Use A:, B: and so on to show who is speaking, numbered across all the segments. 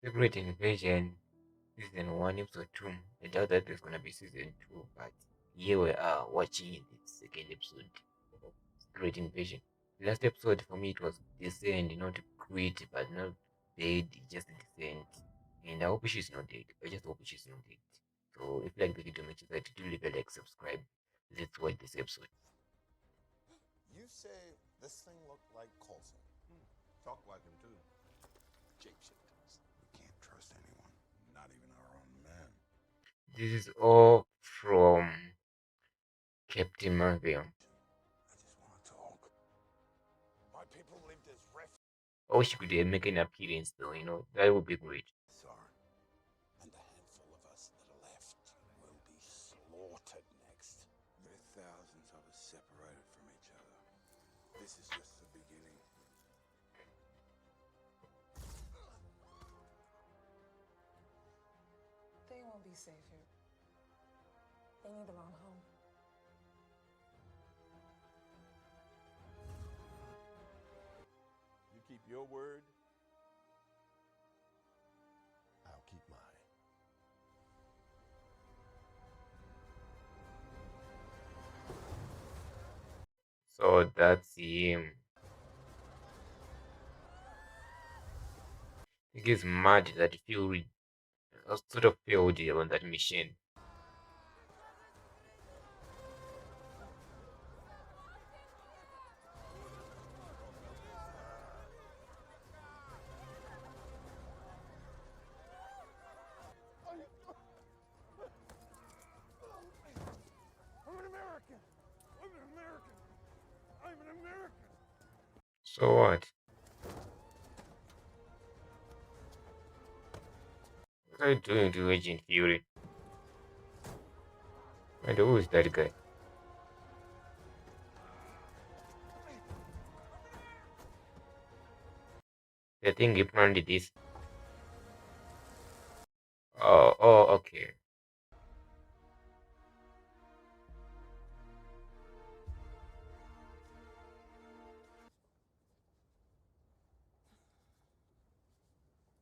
A: Secret Invasion season 1 episode 2. I doubt that there's gonna be season 2, but here we are watching the second episode of Secret Invasion. The last episode for me it was descend, not quit, but not dead, just descend. And I hope she's not dead. I just hope she's not dead. So if you like the video, make sure that you do leave a like, subscribe. Let's watch this episode.
B: You say this thing looked like Coulson.
C: Talk like him, too.
B: Shapeshifters. We can't trust anyone, not even our own men.
A: This is all from Captain Marvel.
B: I just want to talk. My people lived as refugees.
A: I wish she could make an appearance though, that would be great.
B: And the handful of us that are left will be slaughtered next.
C: There are thousands of us separated from each other. This is just the beginning.
D: They won't be safe here. They need their own home.
C: You keep your word,
B: I'll keep mine.
A: So that's him. He gets mad that Fury sort of failed on that mission.
C: I'm an American. I'm an American. I'm an American.
A: So what? What are you doing to Agent Fury? And who is that guy? I think he planted this. Oh, okay.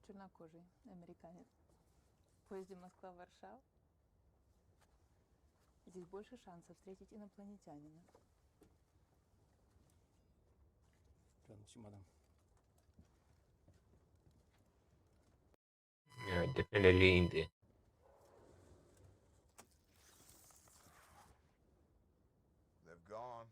D: Чернокожий американец. В поезде Москва-Варшава. Здесь больше шансов встретить инопланетянина.
A: Yeah, definitely in there.
C: They've gone.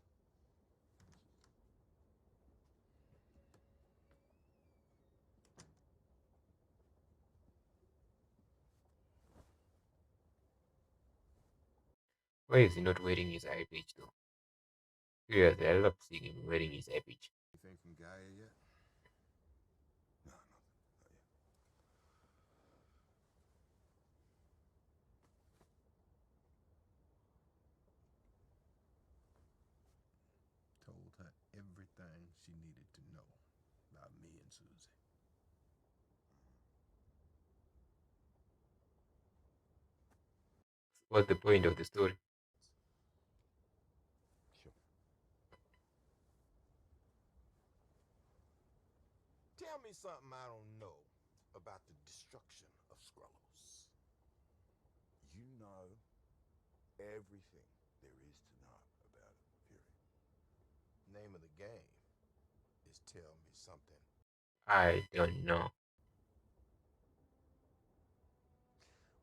A: Why is he not wearing his eye patch though? Seriously, I love seeing him wearing his eye patch.
C: Anything from Gaia yet? No, nothing. Not yet. Told her everything she needed to know about me and Susie.
A: What's the point of the story?
C: Sure. Tell me something I don't know about the destruction of Skrullos. You know everything there is to know about it, Fury. Name of the game is tell me something.
A: I don't know.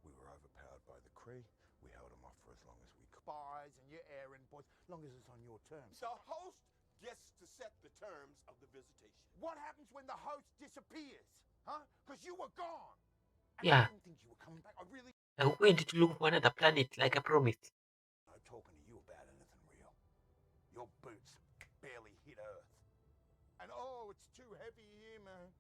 C: We were overpowered by the Kree. We held them off for as long as we could. Spies and your errand boys, long as it's on your terms. The host gets to set the terms of the visitation. What happens when the host disappears? Huh? Because you were gone. And
A: Yeah.
C: I didn't think you were coming back. I really...
A: I went to look for another planet like I promised.
C: I'm talking to you about anything real. Your boots barely hit Earth. And oh, it's too heavy here, man.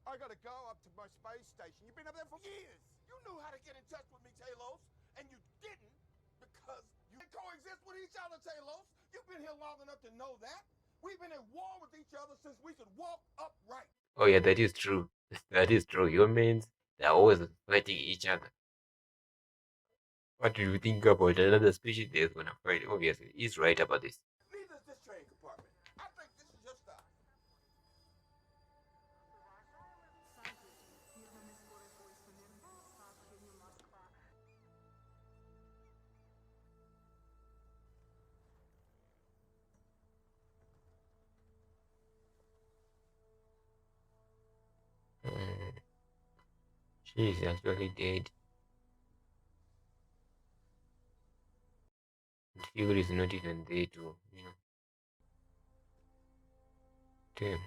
C: I gotta go up to my space station. You've been up there for years. You knew how to get in touch with me, Talos, and you didn't because you coexist with each other, Talos. You've been here long enough to know that. We've been at war with each other since we could walk upright.
A: Oh yeah, that is true. That is true. Humans, they're always fighting each other. What do you think about another species that's gonna fight? Obviously, he's right about this.
C: Neither is this train compartment. I think this is your stop.
A: She is actually dead. The figure is not even there to, damn.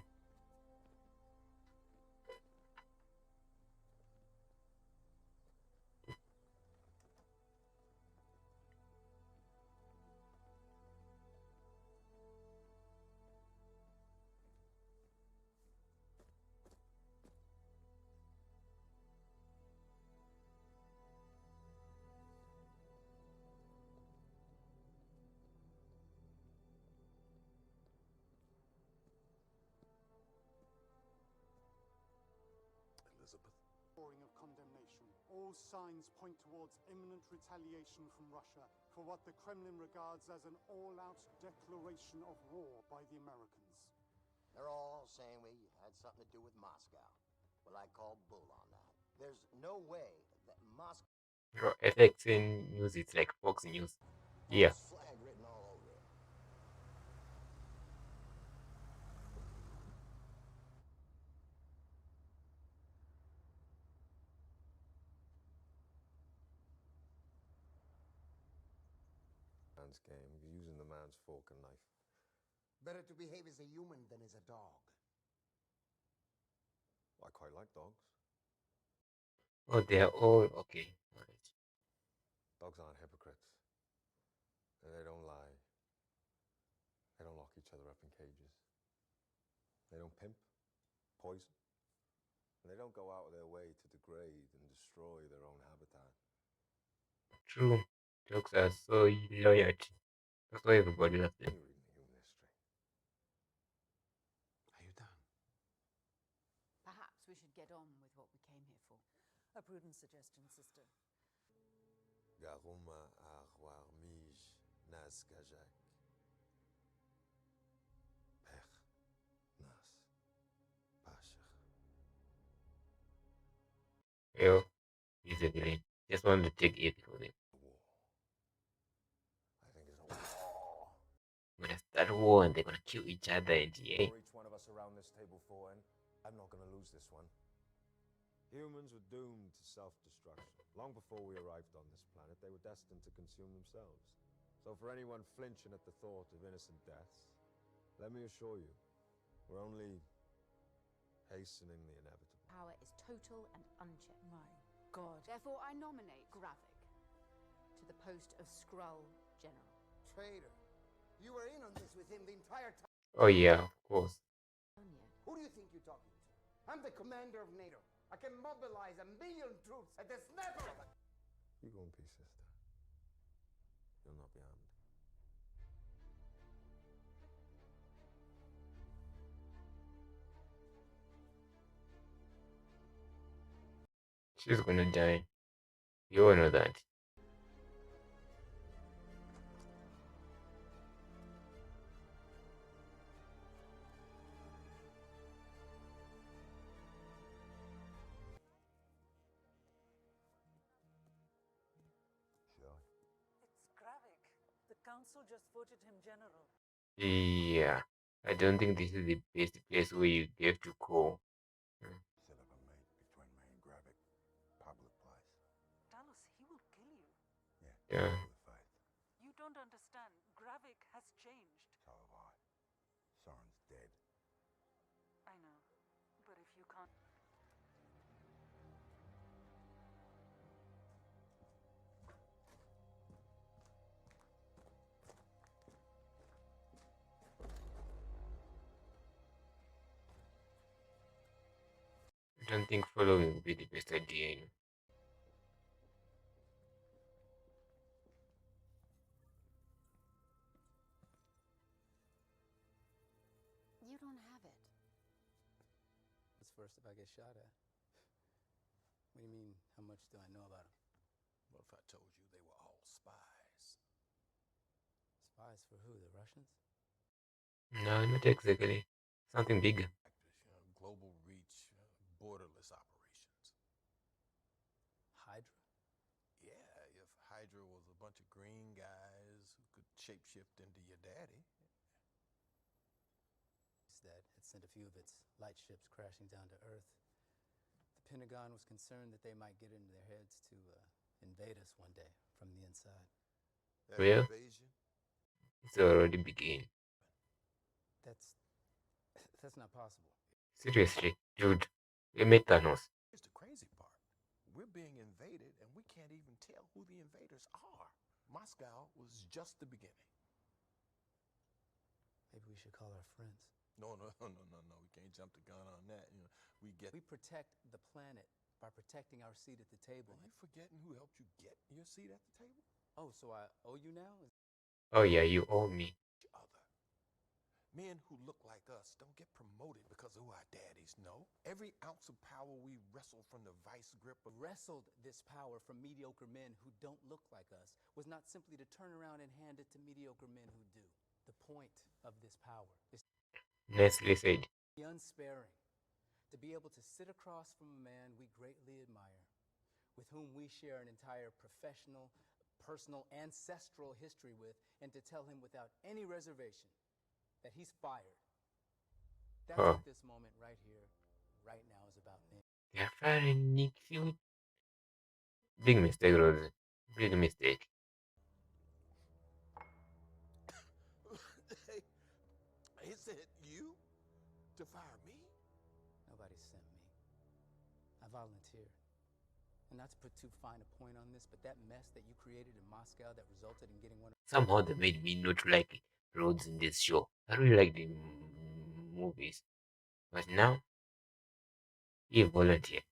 B: Elizabeth?
E: Of condemnation. All signs point towards imminent retaliation from Russia for what the Kremlin regards as an all-out declaration of war by the Americans.
F: They're all saying we had something to do with Moscow. Well, I call bull on that. There's no way that Moscow
A: Bro, FX in news, it's like Fox News. Yeah.
F: has flag written all over it.
G: Man's game, you're using the man's fork and knife.
F: Better to behave as a human than as a dog.
G: I quite like dogs.
A: Oh, they're all okay. Alright.
G: Dogs aren't hypocrites. They don't lie. They don't lock each other up in cages. They don't pimp, poison. And they don't go out of their way to degrade and destroy their own habitat.
A: True. Dogs are so loyal. That's why everybody loves them.
G: You're reading human history.
B: Are you done?
H: Perhaps we should get on with what we came here for.
D: A prudent suggestion, sister.
G: Garuma arwar mij nazgajak. Pech nas pashach.
A: Yo, he's a villain. Just wanted to take it for them.
G: War. I think it's a war.
A: We're gonna start a war and they're gonna kill each other at the end.
G: For each one of us around this table for, and I'm not going to lose this one. Humans were doomed to self-destruction. Long before we arrived on this planet, they were destined to consume themselves. So for anyone flinching at the thought of innocent deaths, let me assure you, we're only hastening the inevitable.
H: Power is total and unchecked.
D: My God.
H: Therefore, I nominate Gravik to the post of Skrull General.
F: Traitor. You were in on this with him the entire time.
A: Oh yeah, of course.
F: Who do you think you're talking to? I'm the commander of NATO. I can mobilize 1 million troops at the snap of a...
G: You go in peace, sister. You'll not be harmed.
A: She's gonna die. You all know that.
B: Sure.
D: It's Gravik. The council just voted him general.
A: Yeah. I don't think this is the best place where you get to call.
C: Set up a meet between me and Gravik. Public place.
D: Talos, he will kill you.
A: Yeah.
C: For the faith.
D: You don't understand. Gravik has changed.
C: So have I. Soren's dead.
D: I know. But if you can't...
A: I don't think following would be the best idea.
H: You don't have it.
I: What's first if I get shot at? What do you mean, how much do I know about them?
B: What if I told you they were all spies?
I: Spies for who? The Russians?
A: No, not exactly. Something bigger.
B: Global reach, borderless operations.
I: Hydra?
B: Yeah, if Hydra was a bunch of green guys who could shapeshift into your daddy.
I: That had sent a few of its light ships crashing down to Earth. The Pentagon was concerned that they might get into their heads to invade us one day from the inside.
B: That
A: Well,
B: invasion?
A: it's already begun.
I: That's not possible.
A: Seriously, dude, we met Thanos.
B: Here's the crazy part. We're being invaded, and we can't even tell who the invaders are. Moscow was just the beginning.
I: Maybe we should call our friends.
B: No. We can't jump the gun on that. We
I: protect the planet by protecting our seat at the table.
B: Are you forgetting who helped you get your seat at the table?
I: Oh, so I owe you now?
A: Oh yeah, you owe me.
B: Each other. Men who look like us don't get promoted because of who our daddies know. Every ounce of power we wrestle from the vice grip of
I: Wrestled this power from mediocre men who don't look like us was not simply to turn around and hand it to mediocre men who do. The point of this power is
A: Nicely said.
I: to be unsparing, to be able to sit across from a man we greatly admire, with whom we share an entire professional, personal, ancestral history with, and to tell him without any reservation that he's fired. That's what this moment right here, right now is about me.
A: They're firing Nick Fury. Big mistake, Rose. Big mistake.
B: Is it you to fire me?
I: Nobody sent me. I volunteered. And not to put too fine a point on this, but that mess that you created in Moscow that resulted in getting one of...
A: Somehow they made me not like Rhodes in this show. I really like the movies. But now, he volunteered.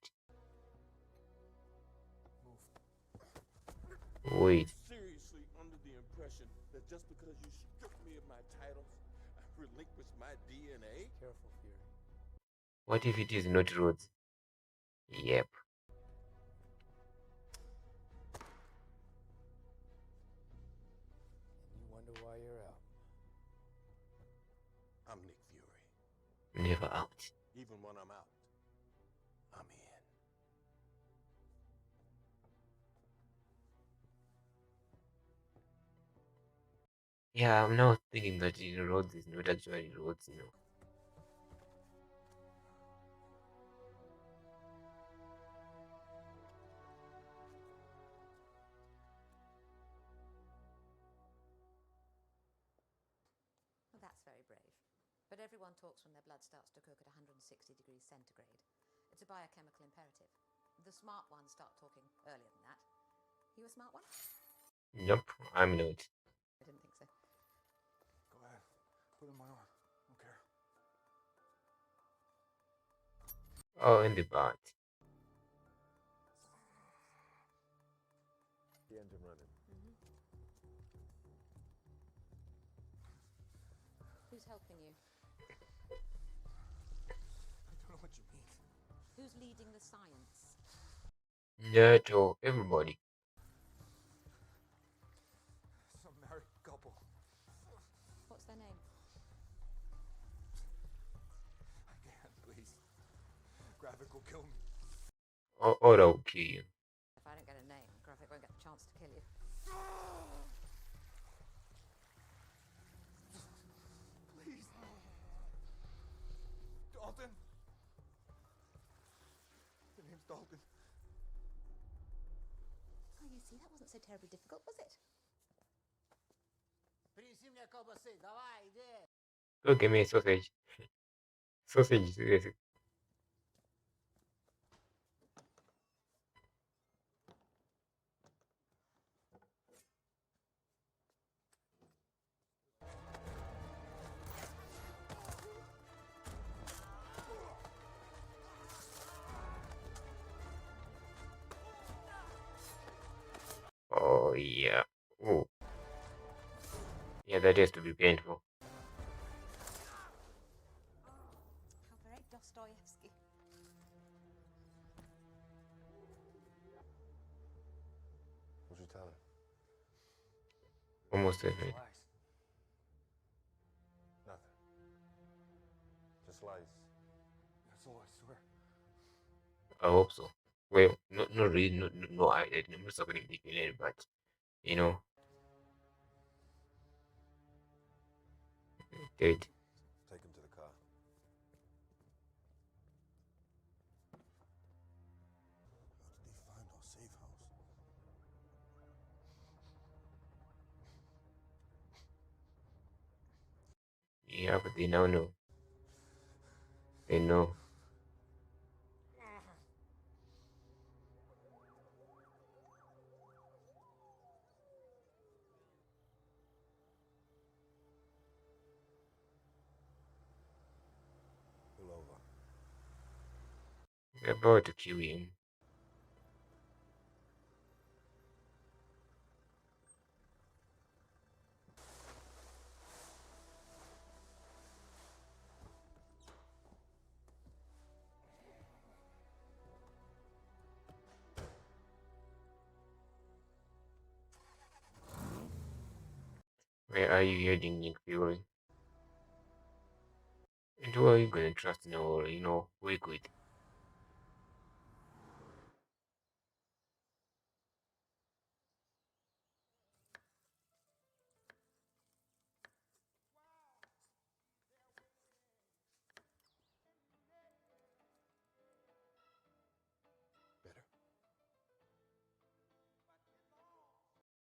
A: Wait.
B: Seriously under the impression that just because you stripped me of my titles, I relinquished my DNA?
I: Careful, Fury.
A: What if it is not Rhodes? Yep.
I: And you wonder why you're out.
B: I'm Nick Fury.
A: Never out.
B: Even when I'm out, I'm in.
A: Yeah, I'm now thinking that Rhodes is not actually Rhodes,
H: Well, that's very brave. But everyone talks when their blood starts to cook at 160 degrees centigrade. It's a biochemical imperative. The smart ones start talking earlier than that. You a smart one?
A: Nope, I'm not.
H: I didn't think so.
C: Go ahead. Put it in my arm. I don't care.
A: Oh, in the bath.
G: The engine running.
H: Who's helping you?
C: I don't know what you mean.
H: Who's leading the science?
A: NATO, everybody.
C: Some married couple.
H: What's their name?
C: I can't, please. Graphic will kill me.
A: Or I'll kill you.
H: If I don't get a name, Graphic won't get the chance to kill you.
C: Please. Dalton. The name's Dalton.
H: Oh, you see, that wasn't so terribly difficult, was it?
A: Go give me a sausage. Sausage, seriously. Oh yeah. Oh. Yeah, that has to be painful.
H: How very Dostoevsky.
G: What'd you tell her?
A: Almost definitely.
C: Lies.
G: Nothing. Just lies.
C: That's all I swear.
A: I hope so. Well, not really. No, I'm not supporting the villain, but you know, did.
G: Take him to the car.
A: Yeah, but they now know. They know.
G: Pull over.
A: They're about to kill him. Where are you heading, Nick Fury? And who are you gonna trust now or, work with?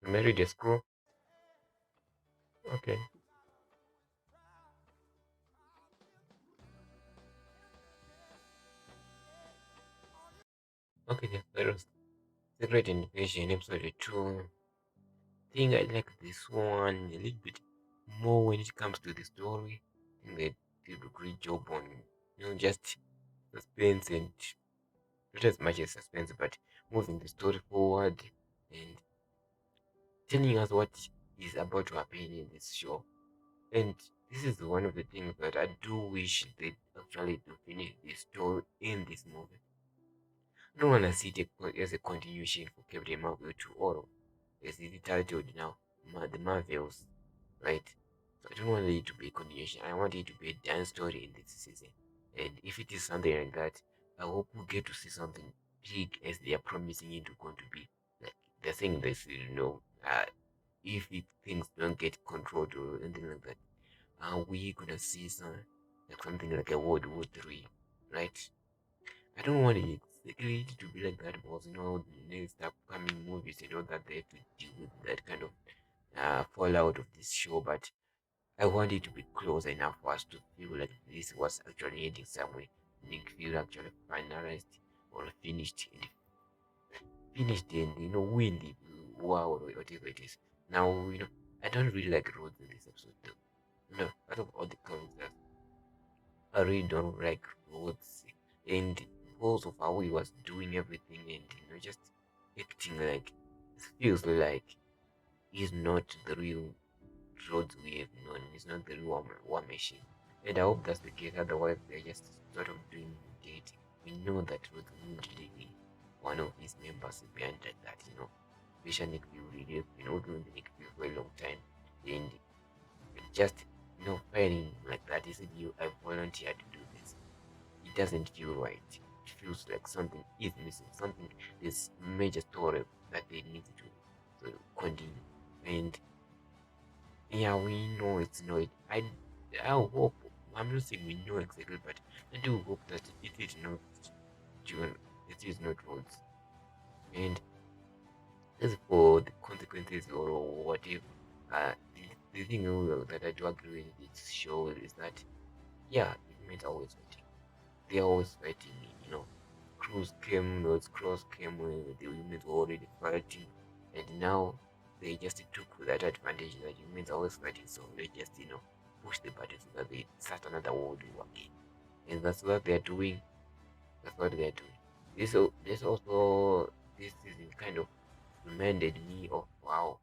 B: Better?
A: Marry the screw? Okay. Okay, the first Secret Invasion episode 2. I think I like this one a little bit more when it comes to the story. I think they did a great job on, just suspense and not as much as suspense, but moving the story forward and telling us what is about to happen in this show. And this is one of the things that I do wish they actually do finish the story in this movie. I don't want to see it as a continuation for Captain Marvel 2 or as it titled now, the Marvels, right? So I don't want it to be a continuation. I want it to be a dance story in this season. And if it is something like that, I hope we get to see something big as they are promising it to going to be. Like they're saying this, if things don't get controlled or anything like that, are we gonna see something like a World War III, right? I don't want it exactly to be like that because the next upcoming movies that they have to deal with that kind of fallout of this show, but I want it to be close enough for us to feel like this was actually heading somewhere. Nick Fury actually finalized or finished and win the war or whatever it is. Now I don't really like Rhodes in this episode though. Out of all the characters, I really don't like Rhodes and because of how he was doing everything and just acting like it feels like he's not the real Rhodes we have known. He's not the real war machine. And I hope that's the case, otherwise they're just sort of doing it. We know that Rhodes would really be one of his members behind that, Especially Nick Fury, they've been working with Nick Fury for a long time. And just fighting like that, he said I volunteered to do this. It doesn't feel right. It feels like something is missing, something, this major story that they need to continue. And yeah, we know it's not. I hope, I'm not saying we know exactly, but I do hope that it is not June, it is not Rhodes. And as for the consequences or whatever, the thing that I do agree with this show is that, yeah, it means always fighting. They're always fighting, Cross came when the women were already fighting, and now they just took that advantage that humans are always fighting, so they just, push the button so that they start another world war again. And that's what they're doing. That's what they're doing. This also, this season kind of reminded me of how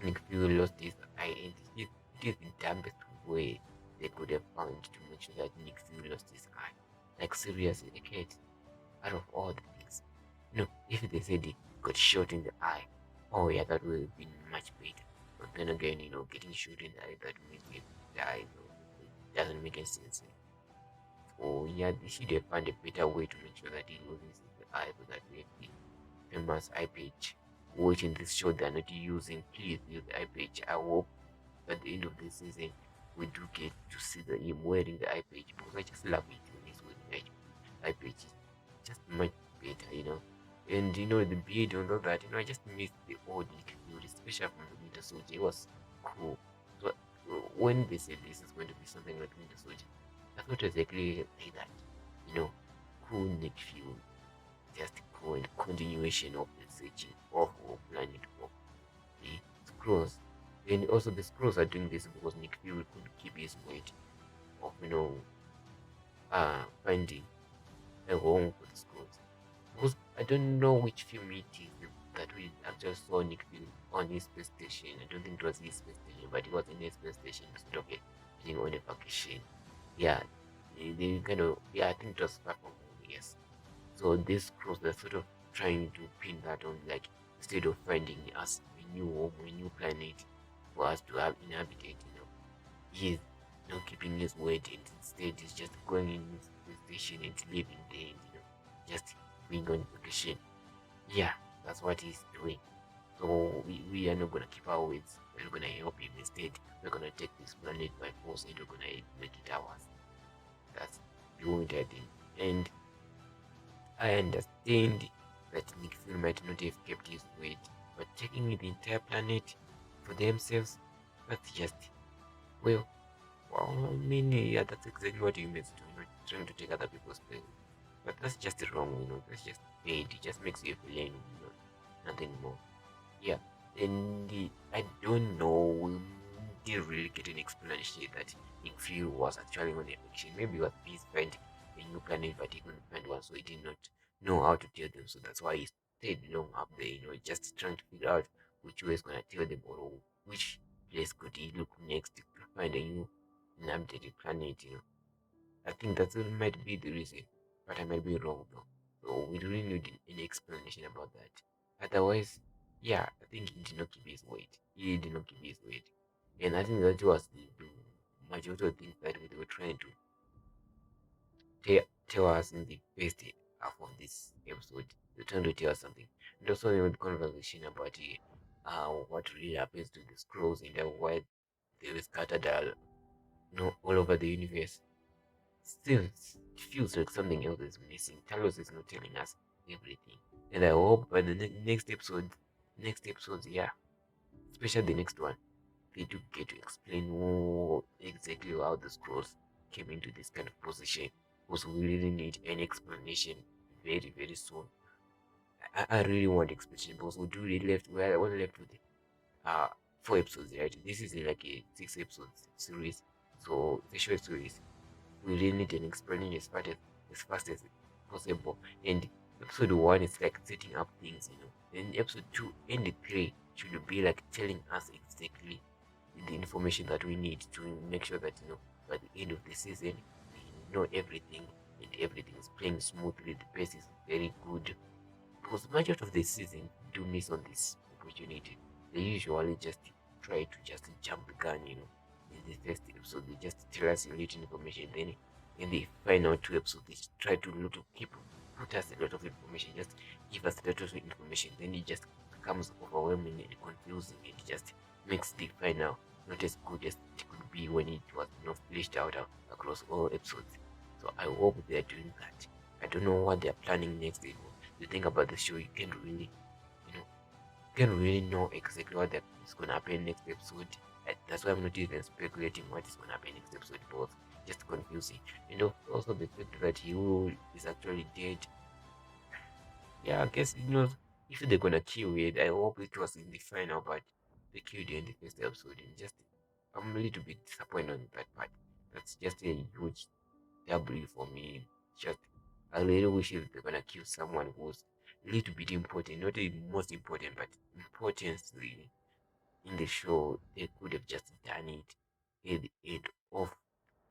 A: Nick Fury lost his eye, and it is the dumbest way they could have found to make sure that Nick Fury lost his eye. Like seriously, a kid, out of all the things. If they said he got shot in the eye, oh yeah, that would have been much better. But then again, getting shot in the eye, that means he died. It doesn't make any sense. So yeah, they should have found a better way to make sure that he loses the eye so that we have the famous eye patch. Which in this show they're not using. Please use the eye patch. I hope at the end of the season we do get to see him wearing the eye patch because I just love it when he's wearing the eye patch. It's just much better. And the beard and all that, I just miss the old Nick Fury, especially from the Winter Soldier. It was cool. So when they said this is going to be something like Winter Soldier, I thought exactly like that. You know, cool Nick Fury, just cool continuation of the searching of planet of the scrolls. And also the scrolls are doing this because Nick Fury couldn't keep his weight of finding a home for the scrolls. Because I don't know which film it is that we actually saw Nick Fury on his space station. I don't think it was his space station, but it was in his space station instead of being on a vacation. Yeah, they kind of, yeah, I think it was far from home, yes. So this cross, they're sort of trying to pin that on, like, instead of finding us a new home, a new planet for us to have inhabited, he's keeping his word, and instead he's just going in his space station and living there, and, just being on vacation. Yeah, that's what he's doing. So we are not gonna keep our words. We're not gonna help him. Instead, we're gonna take this planet by force and we're gonna make it ours. That's the point I think. And I understand that Nick Fury might not have kept his word, but taking the entire planet for themselves, that's just, well, I mean, yeah, that's exactly what humans do, trying to take other people's place. But that's just wrong, that's just bad. It just makes you a villain, nothing more. Yeah, and I don't know, we didn't really get an explanation that Nick Fury was actually on a mission. Maybe he was busy finding a new planet, but he couldn't find one, so he did not know how to tell them. So that's why he stayed long up there, just trying to figure out which way is gonna tell them, or which place could he look next to find a new inhabited planet. I think that might be the reason, but I might be wrong though. So we really need an explanation about that. Otherwise, yeah, I think he did not keep his weight. He did not keep his weight. And I think that was the majority of things that we were trying to tell us in the first half of this episode. They're trying to tell us something. And also in the conversation about what really happens to the scrolls and why they were scattered all over the universe. Still, it feels like something else is missing. Talos is not telling us everything. And I hope by the next episodes, yeah, especially the next one, they do get to explain exactly how the scrolls came into this kind of position. Because we really need an explanation very, very soon. I really want explanation because we're only left with uh 4 episodes, right? This is like a 6 episode series, so it's a short series. We really need an explanation as fast as possible. And episode 1 is like setting up things, Then episode 2 and 3 should be like telling us exactly the information that we need to make sure that by the end of the season we know everything and everything is playing smoothly. The pace is very good because much of the season do miss on this opportunity. They usually just try to just jump the gun, in the first episode they just tell us a little information, then in the final 2 episodes they try to keep put us a lot of information, just give us a lot of information, then it just becomes overwhelming and confusing. It just makes the final not as good as it could be when it was fleshed out across all episodes. So I hope they're doing that. I don't know what they're planning next. You think about the show, you can't really, know exactly what is gonna happen next episode. That's why I'm not even speculating what is gonna happen next episode, because just confusing. And also the fact that he is actually dead. Yeah, I guess if they're gonna kill it, I hope it was in the final, but they killed it in the first episode, and just I'm a little bit disappointed on that part. That's just a huge W for me. Just I really wish if they're gonna kill someone who's a little bit important, not the most important, but importantly in the show, they could have just done it at the end of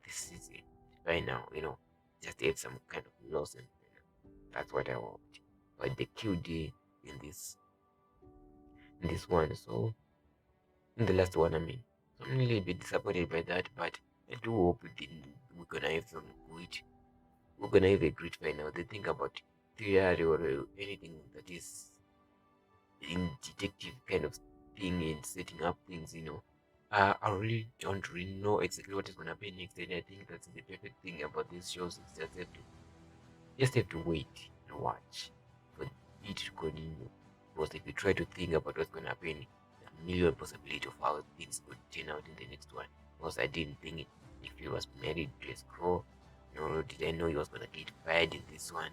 A: the season right now, just have some kind of loss, and that's what I want. But they killed it in this one, so in the last one, I mean. So I'm a little bit disappointed by that, but I do hope we're gonna have some good. We're gonna have a great final. They think about theory or anything that is in detective kind of thing and setting up things, I really don't really know exactly what is gonna happen next, and I think that's the perfect thing about these shows. Is just have to wait and watch for it to continue. Because if you try to think about what's gonna happen, there are a million possibilities of how things could turn out in the next one. because I didn't think if he was married to a scroll, did I know he was gonna get fired in this one?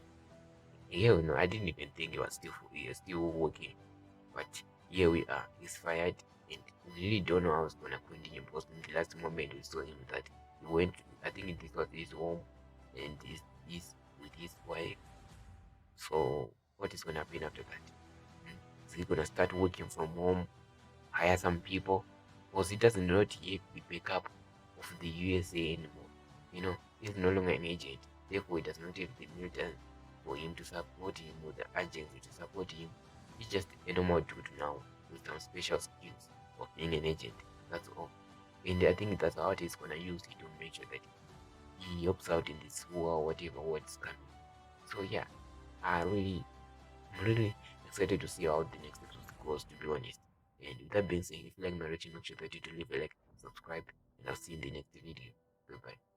A: Yeah, no, I didn't even think he was still working. But here we are, he's fired, and we really don't know how it's gonna continue because in the last moment we saw him that he went. I think this was his home, and he's with his wife. So what is gonna happen after that? Is he gonna start working from home, hire some people, because he doesn't not have the backup of the USA anymore? He's no longer an agent. Therefore, he does not have the military for him to support him, or the agency to support him. He's just a normal dude now with some special skills of being an agent. That's all. And I think that's how he's gonna use it to make sure that he helps out in this war, whatever what's coming. So yeah, I'm really excited to see how the next episode goes, to be honest. And with that being said, if you like my reaction, make sure that you do leave a like, subscribe, and I'll see you in the next video. Goodbye.